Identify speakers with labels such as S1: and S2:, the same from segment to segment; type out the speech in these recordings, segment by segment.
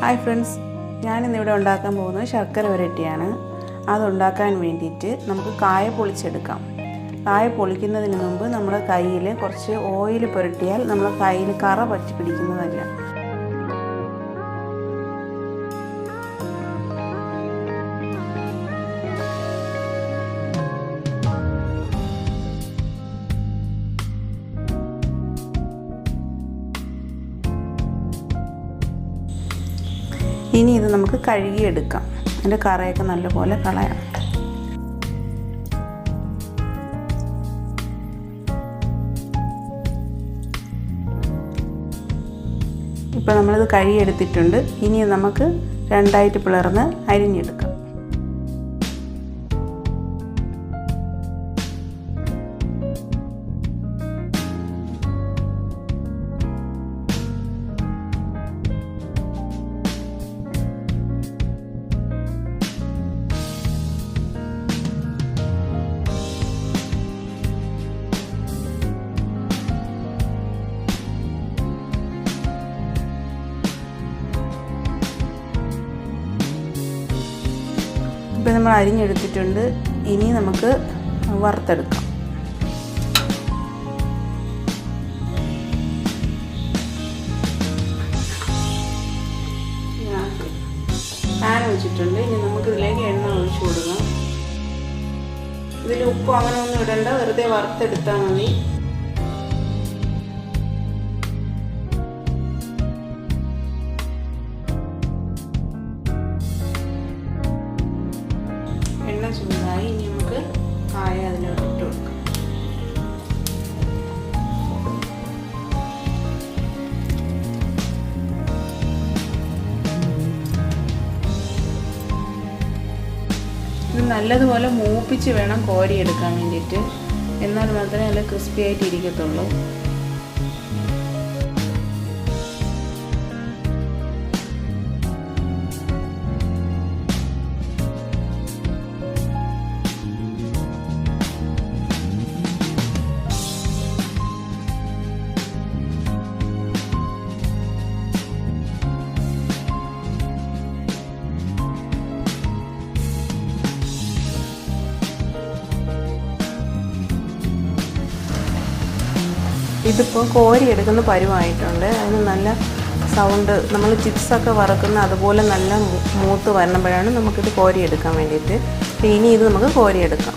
S1: Hi friends, I am going to make sharkara varatti. That is we will kaya polichedukam. Kaya polikkunnathinnu munpu nammade kayyile korchu oil puratiyal nammade kayyil kara patti pidikkunnadalla. ഇനി ഇത് നമുക്ക് കഴുകി എടുക്കാം. അതിന്റെ കറയൊക്കെ നല്ലപോലെ കളയാം. ഇപ്പോൾ നമ്മൾ ഇത് കഴുകി എടുത്തിട്ടുണ്ട്. ഇനി നമുക്ക് രണ്ടായിട്ട് പിളർന്ന് അരിഞ്ഞെടുക്കാം. ഇപ്പോൾ നമ്മൾ അരിഞ്ഞെടുത്തിട്ടുണ്ട്. ഇനി നമുക്ക് വറുത്തെടുക്കാം. പാൻ വെച്ചിട്ടുണ്ട്. ഇനി നമുക്ക് ഇതിലേക്ക് എണ്ണ ഒഴിച്ചു കൊടുക്കാം. ഇതിൽ ഉപ്പ് അങ്ങനെ ഒന്നും ഇടണ്ട, വെറുതെ വറുത്തെടുത്താൽ മതി. എണ്ണ ചൂടായി. ഇനി നമുക്ക് കായ അതിലോട്ട് ഇട്ട് കൊടുക്കാം. ഇത് നല്ലതുപോലെ മൂപ്പിച്ച് വേണം കോരിയെടുക്കാൻ വേണ്ടിയിട്ട്. എന്നാൽ മാത്രമേ നല്ല ക്രിസ്പി ആയിട്ട് ഇരിക്കത്തുള്ളൂ. ഇതിപ്പോൾ കോരിയെടുക്കുന്ന പരുവായിട്ടുണ്ട്. അതിന് നല്ല സൗണ്ട്, നമ്മൾ ചിപ്സൊക്കെ വറുക്കുന്ന അതുപോലെ നല്ല മൂത്ത് വരുമ്പോഴാണ് നമുക്കിത് കോരിയെടുക്കാൻ വേണ്ടിയിട്ട്. അപ്പോൾ ഇനി ഇത് നമുക്ക് കോരിയെടുക്കാം.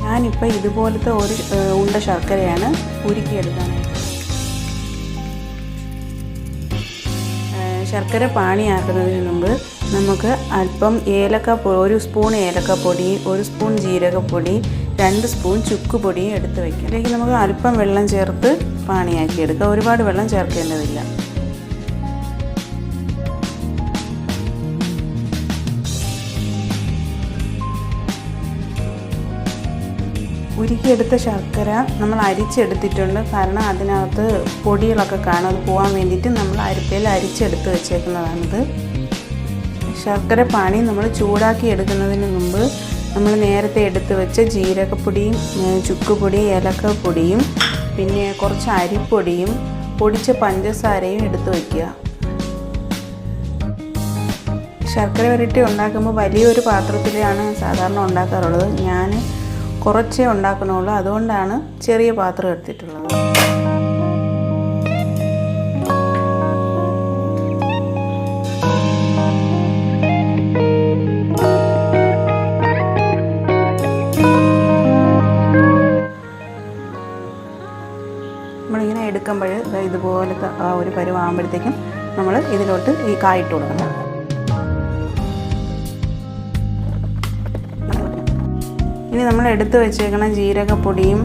S1: ഞാനിപ്പോൾ ഇതുപോലത്തെ ഒരു ഉണ്ട ശർക്കരയാണ് ഉരുക്കിയെടുക്കാനായിട്ട്. ശർക്കര പാനിയാക്കുന്നതിന് മുമ്പ് നമുക്ക് അല്പം ഒരു സ്പൂൺ ഏലക്കപ്പൊടി, ഒരു സ്പൂൺ ജീരകപ്പൊടി, 2 സ്പൂൺ ചുക്കുപൊടിയും എടുത്ത് വയ്ക്കാം. അതിലേക്ക് നമുക്ക് അല്പം വെള്ളം ചേർത്ത് പാനിയാക്കിയെടുക്കാം. ഒരുപാട് വെള്ളം ചേർക്കേണ്ടതില്ല. ഉരുക്കിയെടുത്ത ശർക്കര നമ്മൾ അരിച്ചെടുത്തിട്ടുണ്ട്. കാരണം അതിനകത്ത് പൊടികളൊക്കെ കാണും. അത് പോകാൻ വേണ്ടിയിട്ട് നമ്മൾ അരിപ്പയിൽ അരിച്ചെടുത്ത് വെച്ചേക്കുന്നതാണിത്. ശർക്കര പാനി നമ്മൾ ചൂടാക്കി എടുക്കുന്നതിന് മുമ്പ് നമ്മൾ നേരത്തെ എടുത്ത് വെച്ച ജീരകപ്പൊടിയും ചുക്കുപൊടിയും ഏലക്കപ്പൊടിയും പിന്നെ കുറച്ച് അരിപ്പൊടിയും പൊടിച്ച പഞ്ചസാരയും എടുത്ത് വയ്ക്കുക. ശർക്കര വരട്ടി ഉണ്ടാക്കുമ്പോൾ വലിയൊരു പാത്രത്തിലാണ് സാധാരണ ഉണ്ടാക്കാറുള്ളത്. ഞാൻ കുറച്ചേ ഉണ്ടാക്കണുള്ളൂ, അതുകൊണ്ടാണ് ചെറിയ പാത്രം എടുത്തിട്ടുള്ളത്. നമ്മളിങ്ങനെ എടുക്കുമ്പോൾ ഇതുപോലത്തെ ഒരു പരുവാകുമ്പോഴത്തേക്കും നമ്മൾ ഇതിലോട്ട് ഈ കായിട്ട് കൊടുക്കണം. ഇനി നമ്മൾ എടുത്ത് വെച്ചേക്കണ ജീരകപ്പൊടിയും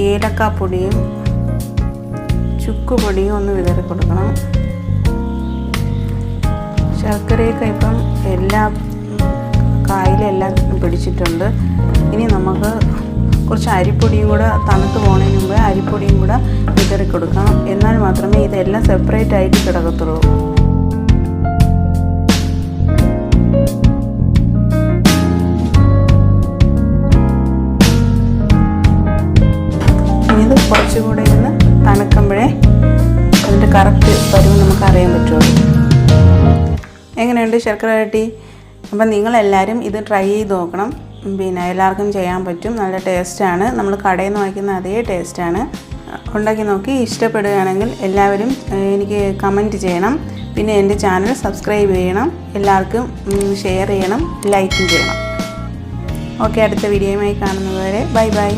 S1: ഏലക്കപ്പൊടിയും ചുക്കുപൊടിയും ഒന്ന് വിതറി കൊടുക്കണം. ശർക്കരയൊക്കെ ഇപ്പം കായിലെല്ലാം പിടിച്ചിട്ടുണ്ട്. ഇനി നമുക്ക് കുറച്ച് അരിപ്പൊടിയും കൂടെ തണുത്ത് പോകുന്നതിന് മുമ്പ് അരിപ്പൊടിയും കൂടെ വിതറി കൊടുക്കണം. എന്നാൽ മാത്രമേ ഇതെല്ലാം സെപ്പറേറ്റ് ആയിട്ട് കിടക്കത്തുള്ളൂ. തണുക്കുമ്പോഴേ അതിൻ്റെ കറക്റ്റ് പരുവം നമുക്ക് അറിയാൻ പറ്റുള്ളൂ. എങ്ങനെയുണ്ട് ശർക്കര വരട്ടി? അപ്പം നിങ്ങളെല്ലാവരും ഇത് ട്രൈ ചെയ്ത് നോക്കണം. പിന്നെ എല്ലാവർക്കും ചെയ്യാൻ പറ്റും. നല്ല ടേസ്റ്റാണ്. നമ്മൾ കടയിൽ നിന്ന് വാങ്ങിക്കുന്ന അതേ ടേസ്റ്റാണ്. ഉണ്ടാക്കി നോക്കി ഇഷ്ടപ്പെടുകയാണെങ്കിൽ എല്ലാവരും എനിക്ക് കമൻറ്റ് ചെയ്യണം. പിന്നെ എൻ്റെ ചാനൽ സബ്സ്ക്രൈബ് ചെയ്യണം. എല്ലാവർക്കും ഷെയർ ചെയ്യണം, ലൈക്കും ചെയ്യണം. ഓക്കെ, അടുത്ത വീഡിയോയുമായി കാണുന്നതുവരെ ബൈ ബൈ.